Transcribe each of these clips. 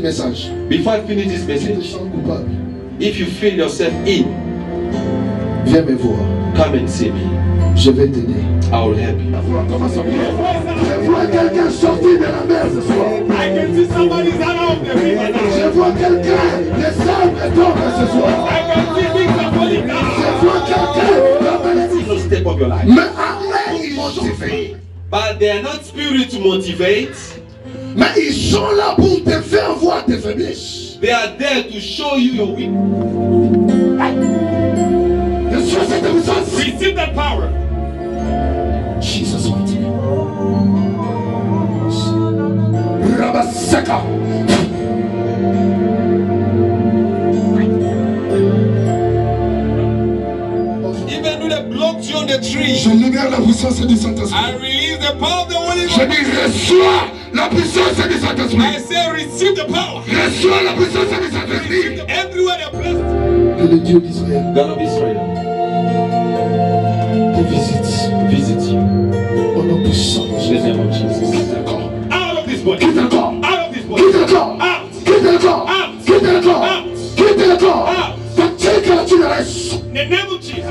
le message, before I finish this tu te message, sens coupable, if you feel yourself in, viens me voir. come and see me. Je vais t'aider. I will help you. Je vois quelqu'un sortir de la mer ce soir. I can see somebody's out of the river now. Je vois quelqu'un, les arbres tombent ce soir. I can see things are falling Je down. vois quelqu'un, la maladie. It's a step of your life. Mais arrête, ils motivent. But they are not spirit to motivate. Mais ils sont là pour te faire voir tes faiblesses. They are there to show you your weakness. Reçois cette puissance. Receive that power. Jesus mighty name. Rabasaka. Even though they blocked you on the tree, Je libère la puissance du Saint-Esprit. I release the power of the Holy Je Ghost. dis reçois la puissance du I Saint-Esprit. say receive the power. Reçois la puissance du Saint-Esprit. Everywhere they're blessed. Que le Dieu d'Israël God of Israel, te visite. visit you. Au nom puissant de In the Jésus. name of Jesus. Quitte le corps. Out of this body. Quitte le corps. Out of this body. Quitte le corps. Out. Quitte le corps. Out. Quitte le corps. Out. Quitte le corps. Out. Quand tu es là, tu In the name of Jesus.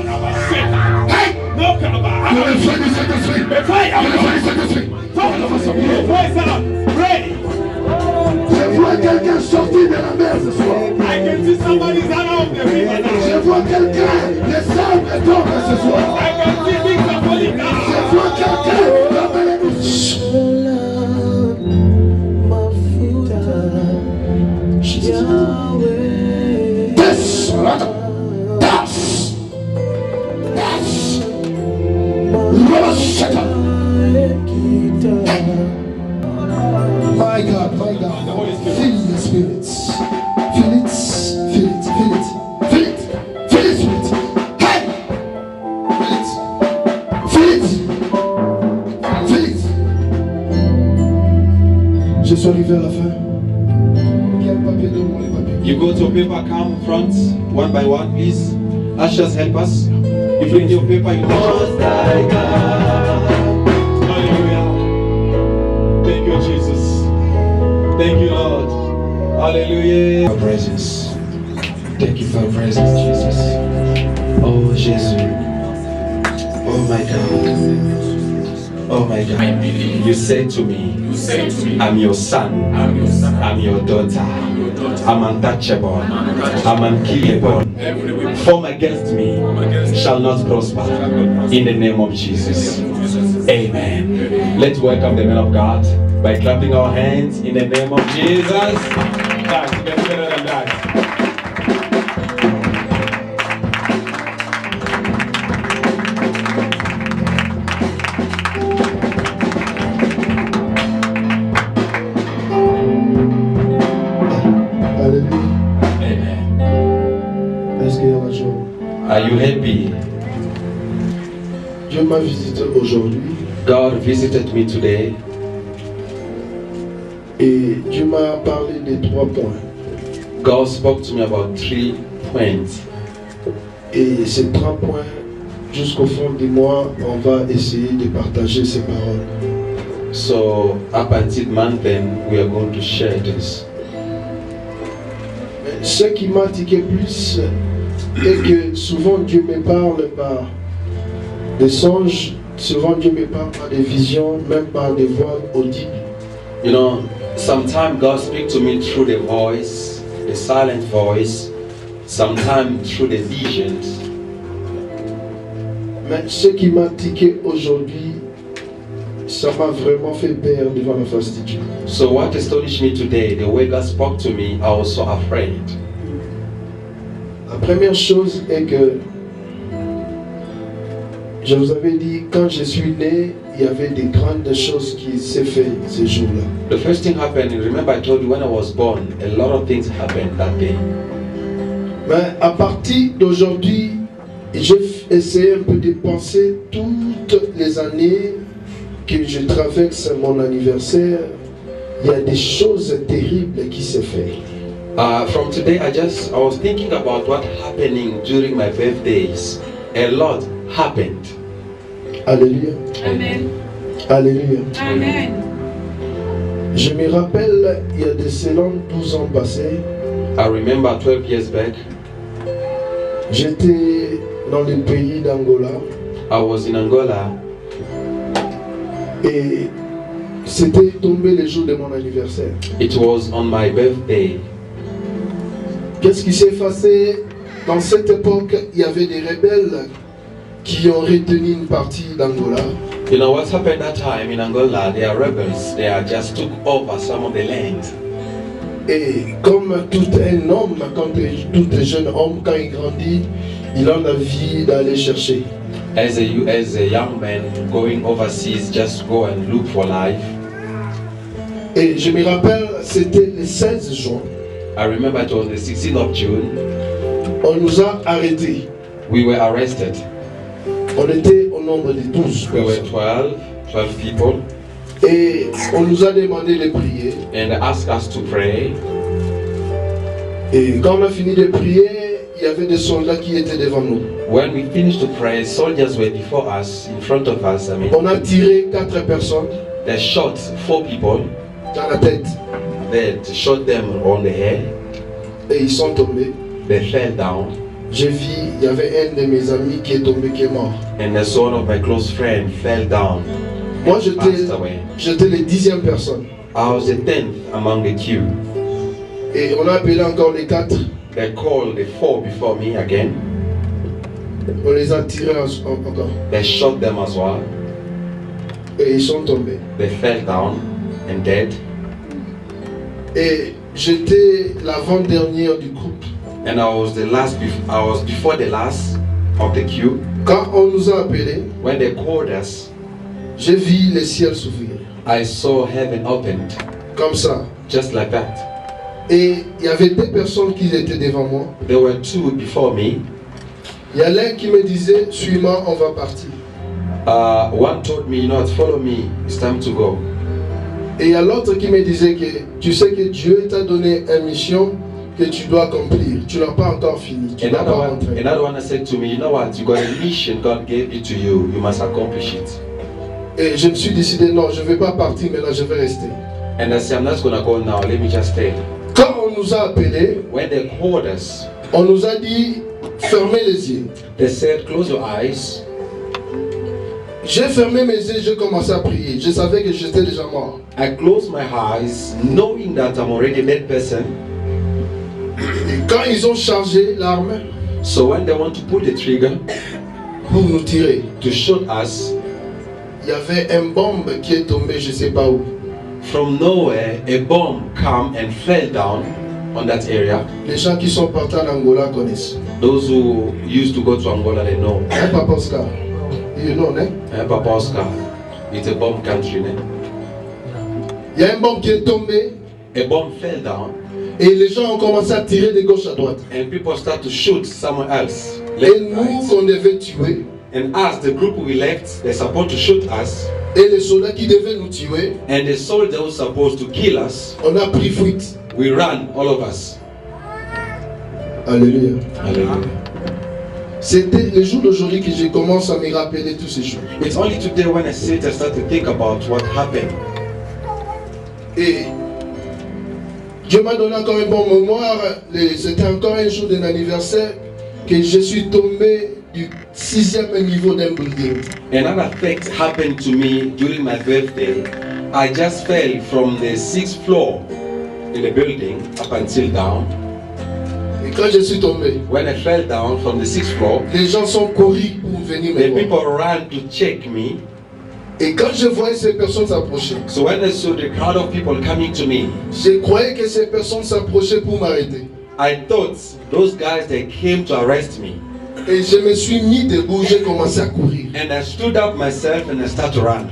Hey! No Kalaba. Que le feu du Saint-Esprit. The fire. Que le feu du Saint-Esprit. Voice out. Ready. Je vois quelqu'un sortir de la mer ce soir. I can see somebody's out of the river now. Je vois quelqu'un, les arbres tombent ce soir. I can see things are falling Je down. vois quelqu'un, la maladie. Yes, das, das, Rabashaka. My God, feel the spirits, feel it, feel it, feel it, feel it, feel it, feel it. Hey, feel it, feel it. Je suis arrivé à la fin. Quel papier de moi les papiers? You go to a paper, come front, one by one, please. Ushers, help us. You bring your paper, you Most High God. Hallelujah. Thank you, Jesus. Thank you, Lord. Hallelujah. Your presence. Thank you for your presence, Jesus. Oh, Jesus. Oh, my God. Oh, my God. I believe. You said to me, You say to me, I'm your son. I'm your son. I'm your daughter. Your daughter. I'm untouchable. I'm unkillable. Every weapon Form against me against me shall not prosper. In the name of Jesus. Amen. Let's welcome the man of God by clapping our hands in the name of Jesus. Guys, you can do better than that. Alléluia. Amen. Est-ce qu'il y a la joie? Are you happy? Dieu m'a visité aujourd'hui God visited me today et Dieu m'a parlé des 3 points. God spoke to me about 3 points. Et ces 3 points, jusqu'au fond de moi, on va essayer de partager ces paroles. So up until mountain, we are going to share this. Mais ce qui m'a tiqué plus est que souvent Dieu me parle par des songes, souvent Dieu me parle par des visions, même par des voix audibles. You know, sometimes God speaks to me through the voice, the silent voice, sometimes through the visions. Mais ce qui m'a tiqué aujourd'hui, ça m'a vraiment fait peur devant la face de Dieu. So what astonished me today, the way God spoke to me, I was so afraid. La première chose est que je vous avais dit, quand je suis né, il y avait des grandes choses qui s'est fait ces jours-là. The first thing happened, remember I told you when I was born, a lot of things happened that day. Mais à partir d'aujourd'hui, j'ai essayé un peu de penser toutes les années que je traverse mon anniversaire. Il y a des choses terribles qui se font. From today, I was thinking about what happening during my birthdays. A lot happened. Alléluia. Amen. Alléluia. Amen. Je me rappelle, il y a de cela 12 ans passés, I remember 12 years back, j'étais dans le pays d'Angola I was in Angola et c'était tombé le jour de mon anniversaire. It was on my birthday. Qu'est-ce qui s'est passé? Dans cette époque, il y avait des rebelles qui ont retenu une partie d'Angola. You know what happened that time in Angola? They are rebels. They are just took over some of the land. Et comme tout un homme, comme tout jeune homme, quand il grandit, il a envie d'aller chercher. As a young man going overseas, just go and look for life. Et je me rappelle, c'était le 16 juin. I remember it was the 16th of June. On nous a arrêtés. We were arrested. On était au nombre de 12. We were 12 people, Et on nous a demandé de prier. and they asked us to pray. Et quand on a fini de prier, il y avait des soldats qui étaient devant nous. When we finished to pray, soldiers were before us, in front of us. On a tiré 4 personnes They shot 4 people. dans la tête They shot them on the head. et ils sont tombés. They fell down, J'ai vu, il y avait un de mes amis qui est tombé, qui est mort. and the son of my close friend fell down. Moi, and passed away. j'étais la 10e personne. I was the 10th among the queue. Et on a appelé encore les 4. They called the 4 before me again. On les a tirés encore. They shot them as well. Et ils sont tombés. They fell down and dead. Et j'étais l'avant-dernière du groupe. And I was before the last of the queue. Quand on nous a appelés, When they called us, j'ai vu le ciel s'ouvrir. I saw heaven opened, Comme ça. just like that. Et il y avait 2 personnes qui étaient devant moi. There were 2 before me. Il y a l'un qui me disait, suis-moi, on va partir. One told me, follow me, it's time to go. Et il y a l'autre qui me disait que tu sais que Dieu t'a donné une mission que tu dois accomplir. Tu n'as pas encore fini. Tu n'as pas rentré. Another one said to me, you know what, you got a mission, God gave it to you, you must accomplish it. Et je me suis décidé, non, je ne vais pas partir maintenant, je vais rester. And I said, I'm not going to go now, let me just stay. Quand on nous a appelés, When they called us, on nous a dit, fermez les yeux. they said, close your eyes. J'ai fermé mes yeux, j'ai commencé à prier. Je savais que j'étais déjà mort. I closed my eyes, knowing that I'm already a dead person. Et quand ils ont chargé l'arme So when they want to pull the trigger pour nous tirer, to shoot us, il y avait une bombe qui est tombée, je ne sais pas où. from nowhere, a bomb came and fell down on that area. Les gens qui sont partis en Angola connaissent. Those who used to go to Angola, they know. Hein, Papa Oscar? You know, né? Papa Oscar, it's a bomb country. Ne? Il y a une bombe qui est tombée A bomb fell down, et les gens ont commencé à tirer de gauche à droite. and people start to shoot somewhere else. Et Left, nous right. qu'on devait tuer, And as the group we left, they're supposed to shoot us, et les soldats qui devaient nous tuer, and the soldier who's supposed to kill us, on a pris fuite. we ran, all of us. Alléluia. Hallelujah. C'était le jour d'aujourd'hui que je commence à me rappeler tous ces jours. It's only today when I sit and start to think about what happened. Et Dieu m'a donné encore une bonne mémoire. C'était encore un jour d'un anniversaire que je suis tombé du 6e niveau d'un building. Another fact happened to me during my birthday. I just fell from the 6th floor in the building up until down. Et quand je suis tombé, When I fell down from the 6th floor, les gens sont courus pour venir me the voir. people ran to check me. Et quand je voyais ces personnes s'approcher, So when I saw the crowd of people coming to me, je croyais que ces personnes s'approchaient pour m'arrêter. I thought those guys they came to arrest me. Et je me suis mis debout, j'ai commencé à courir. And I stood up myself and I started to run.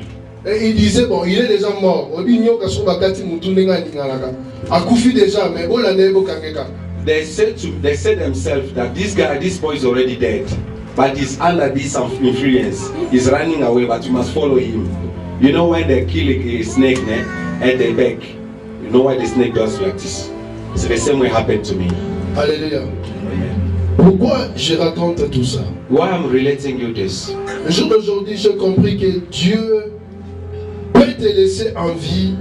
Et il disait, bon, il est déjà mort. On dit, nyoka so bakati mutu nenga ningalaka. Akufi déjà, mais bon, la nebo kangeka. They said themselves that this boy is already dead, but he's under this influence. He's running away, but you must follow him. You know when they kill a snake and they beg, you know why the snake does like this? So the same way happened to me. Alléluia. Amen. Pourquoi je raconte tout ça? Why I'm relating you this? Le jour d'aujourd'hui, j'ai compris que Dieu peut te laisser en vie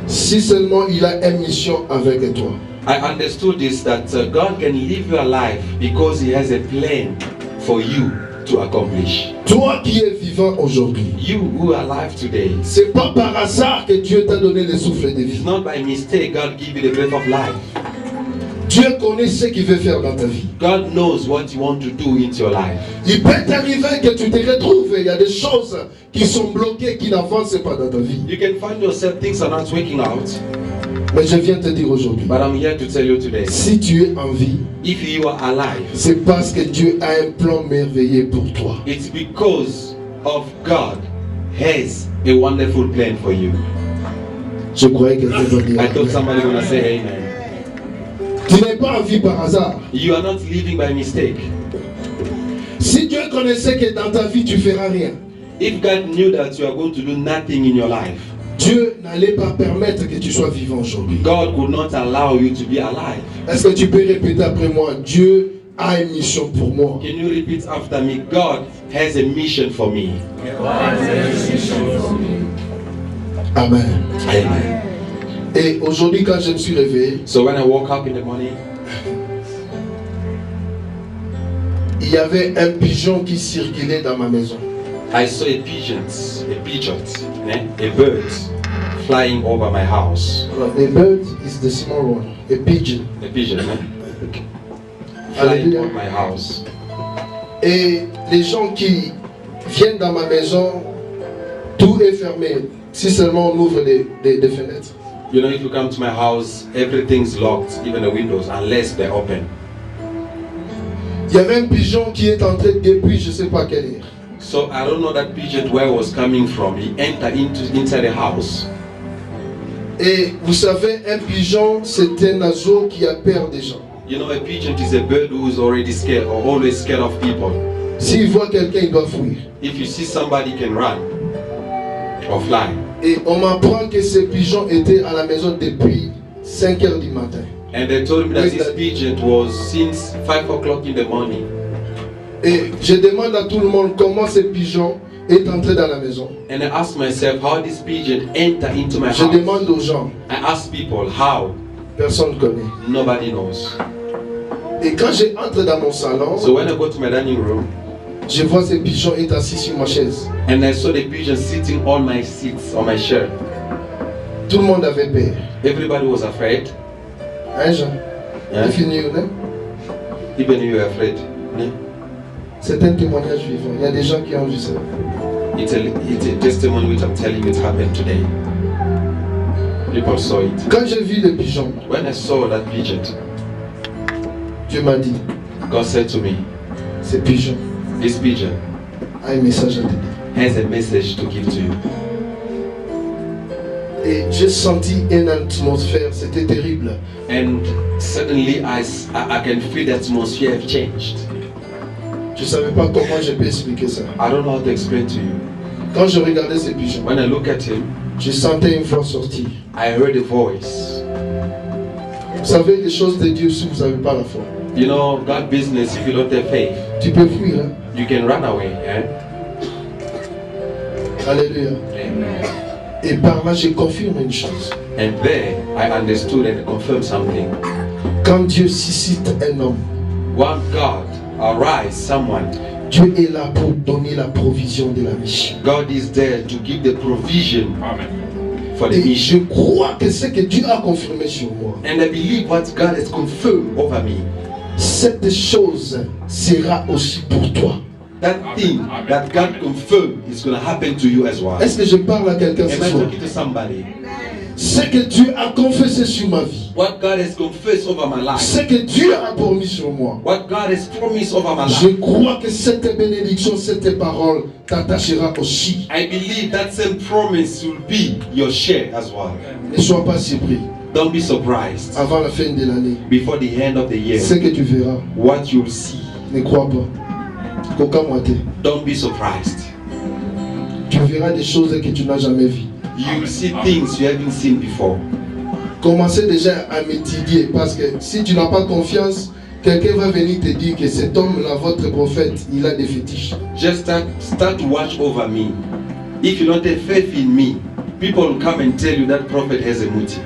Si seulement il a une mission avec toi. I understood this, that God can live your life because He has a plan for you to accomplish. Toi qui es vivant aujourd'hui, You who are alive today, c'est pas par hasard que Dieu t'a donné le souffle de it's vie. not by mistake God give you the breath of life. Dieu connaît ce qu'il veut faire dans ta vie. God knows what you want to do into your life. Il peut t'arriver que tu te retrouves, il y a des choses qui sont bloquées, qui n'avancent pas dans ta vie. You can find yourself things are not working out, Mais je viens te dire aujourd'hui, but I'm here to tell you today, si tu es en vie, if you are alive, c'est parce que Dieu a un plan merveilleux pour toi. it's because of God has a wonderful plan for you. Je croyais que quelqu'un va dire. I thought somebody gonna say amen. Tu n'es pas en vie par hasard. You are not living by mistake. Si Dieu connaissait que dans ta vie tu ne feras rien, If God knew that you are going to do nothing in your life, Dieu n'allait pas permettre que tu sois vivant aujourd'hui. God could not allow you to be alive. Est-ce que tu peux répéter après moi? Dieu a une mission pour moi. Can you repeat after me? God has a mission for me. Amen. Amen. Et aujourd'hui, quand je me suis réveillé, So when I woke up in the morning, il y avait un pigeon qui circulait dans ma maison. I saw a bird flying over my house. A bird is the small one. A pigeon. A pigeon, flying Alléluia. over my house. Et les gens qui viennent dans ma maison, tout est fermé. Si seulement on ouvre des fenêtres. You know, if you come to my house, everything's locked, even the windows, unless they're open. Il y avait un pigeon qui est entré depuis je ne sais pas quelle heure. So I don't know that pigeon where it was coming from. He entered inside the house. Et vous savez, un pigeon, c'est un oiseau qui a peur des gens. You know, a pigeon is a bird who is already scared or always scared of people. S'il voit quelqu'un, il doit fuir. If you see somebody, can run or fly. Et on m'apprend que ce pigeon était à la maison depuis 5 heures du matin. And they told me that this pigeon was since 5 o'clock in the morning. Et je demande à tout le monde comment ce pigeon est entré dans la maison. And I asked myself how this pigeon entered into my Je house. demande aux gens. I asked people how. Personne ne connaît. Nobody knows. Et quand j'entre dans mon salon, So when I go to my dining room, je vois ce pigeon est assis sur ma chaise. and I saw the pigeon sitting on my seats, on my chair. Tout le monde avait peur. Everybody was afraid. Hein, Jean? Hein? C'est fini, hein? Even you were afraid. Yeah? C'est un témoignage vivant. Il y a des gens qui ont vu ça. It's a testimony which I'm telling you it happened today. People saw it. Quand j'ai vu le pigeon, When I saw that pigeon, Dieu m'a dit, God said to me, ce pigeon this pigeon a un message à te dire. has a message to give to you. Et j'ai senti une atmosphère, c'était terrible. And suddenly I can feel the atmosphere have changed. Je ne savais pas comment je peux expliquer ça. I don't know how to explain to you. Quand je regardais ce pigeon, When I look at him, je sentais une voix sortir. I heard a voice. Vous savez, les choses de Dieu, si vous n'avez pas la foi, You know, God business, if you don't have faith, tu peux fuir. Hein? you can run away. Eh? Alléluia. Amen. Et par là, je confirme une chose. And there, I understood and confirmed something. Quand Dieu suscite un homme, One God arise someone. Dieu est là pour donner la provision de la mission. God is there to give the provision for the Et je mission. crois que ce que Dieu a confirmé sur moi, And I believe what God has confirmed over me. cette chose sera aussi pour toi. That thing that God confirmed is going to happen to you as well. Est-ce que je parle à quelqu'un Am ce I soir? talking to somebody? Ce que Dieu a confessé sur ma vie, What God has confessed over my life. ce que Dieu a promis sur moi, What God has promised over my je life. crois que cette bénédiction, cette parole t'attachera aussi. I believe that same promise will be your share as well. Ne sois pas surpris. Don't be surprised Avant la fin de l'année, before the end of the year. ce que tu verras, What you'll see. ne crois pas. Coca moité. Don't be surprised. Tu verras des choses que tu n'as jamais vues. You'll see things you haven't seen before. Commencez déjà à m'étudier parce que si tu n'as pas confiance, quelqu'un va venir te dire que cet homme-là, votre prophète, il a des fétiches. Just start to watch over me. If you don't have faith in me, people will come and tell you that prophet has a muti.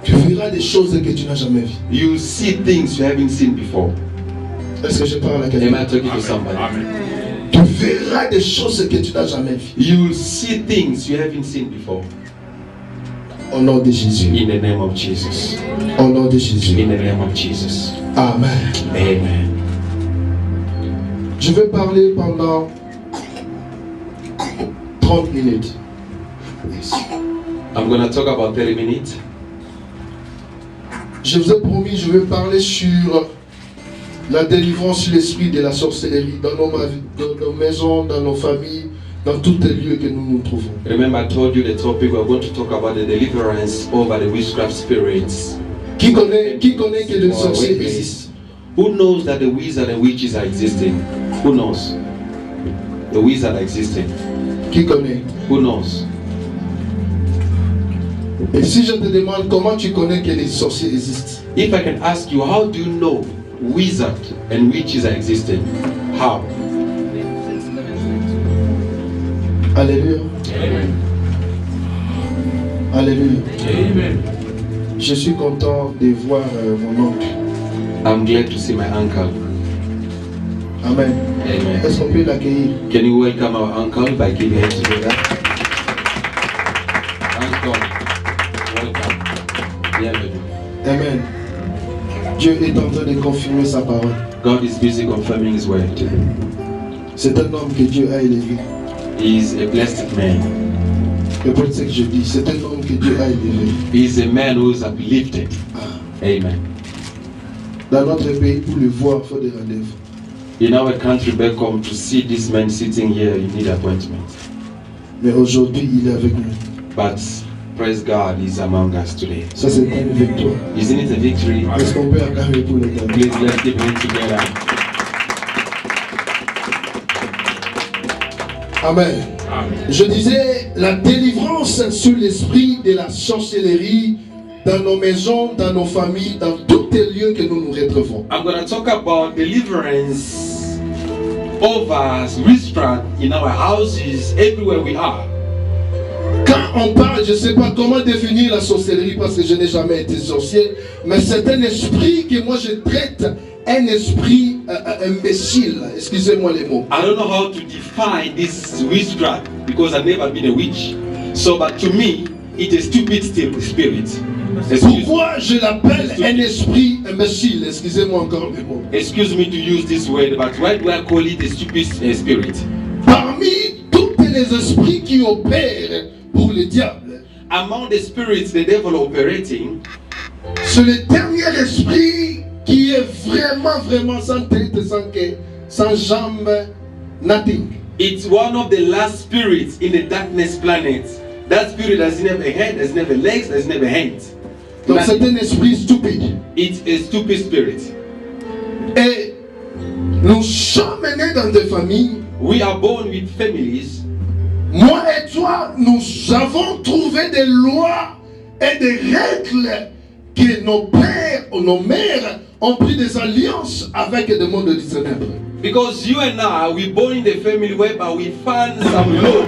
Tu verras des choses que tu n'as jamais vues. You will see things you haven't seen before. Est-ce que je parle à Am quelqu'un? I talking to somebody? Tu verras des choses que tu n'as jamais vues. You will see things you haven't seen before. Au nom de Jésus. In the name of Jesus. Au nom de Jésus. In the name of Jesus. Amen. Amen. Je vais parler pendant 30 minutes. I'm going to talk about 30 minutes. Je vous ai promis, je vais parler sur la délivrance sur l'esprit de la sorcellerie dans nos maisons, dans nos familles, dans tous les lieux que nous nous trouvons. Remember, I told you the topic. We're going to talk about the deliverance over the witchcraft spirits. Qui connaît que le sorcier existe? Who knows that the wizards and witches are existing? Who knows? The wizards are existing. Qui connaît? Who knows? Et si je te demande comment tu connais que les sorciers existent? If I can ask you, how do you know wizards and witches are existing? How? Alléluia. Amen. Alléluia. Amen. Je suis content de voir mon oncle. I'm glad to see my uncle. Amen. Amen. Est-ce qu'on peut l'accueillir? Can you welcome our uncle by giving hands together? Uncle, welcome. Bienvenue. Amen. Dieu est en train de confirmer sa parole. God is busy confirming His word. C'est un homme que Dieu a élevé. He is a blessed man. Répète ce que je dis. C'est un homme que Dieu a élevé. He is a man who is uplifted. Amen. Dans notre pays, pour le voir, il faut des rendez-vous. In our country back home, to see this man sitting here, you need appointment. Mais aujourd'hui, il est avec nous. But praise God, He's among us today. Ça, c'est une victoire. Isn't it a victory? Est-ce qu'on peut acclamer pour le temps? Please let's give hands together. Amen. Je disais la délivrance sur l'esprit de la sorcellerie dans nos maisons, dans nos familles, dans tous les lieux que nous nous retrouvons. I'm going to talk about deliverance over witchcraft in our houses, everywhere we are. Quand on parle, je ne sais pas comment définir la sorcellerie parce que je n'ai jamais été sorcier, mais c'est un esprit que moi je traite, un esprit imbécile. Excusez-moi les mots. I don't know how to define this witchcraft because I've never been a witch. So, but to me, it's a stupid spirit. Pourquoi je l'appelle un esprit imbécile? Excusez-moi encore les mots. Excuse me to use this word, but why do I call it a stupid spirit? Parmi tous les esprits qui opèrent pour le diable, Among the spirits the devil operating, c'est le dernier esprit qui est vraiment sans tête, sans queue, sans jambes, nothing. it's one of the last spirits in the darkness planet. That spirit doesn't have a head, doesn't have a legs, doesn't have a hands. Donc c'est un esprit stupide. It's a stupid spirit. Et nous sommes nés dans des familles. We are born with families. Moi et toi, nous avons trouvé des lois et des règles que nos pères ou nos mères ont pris des alliances avec le monde des ténèbres. Because you and I, we born in the family whereby we find some law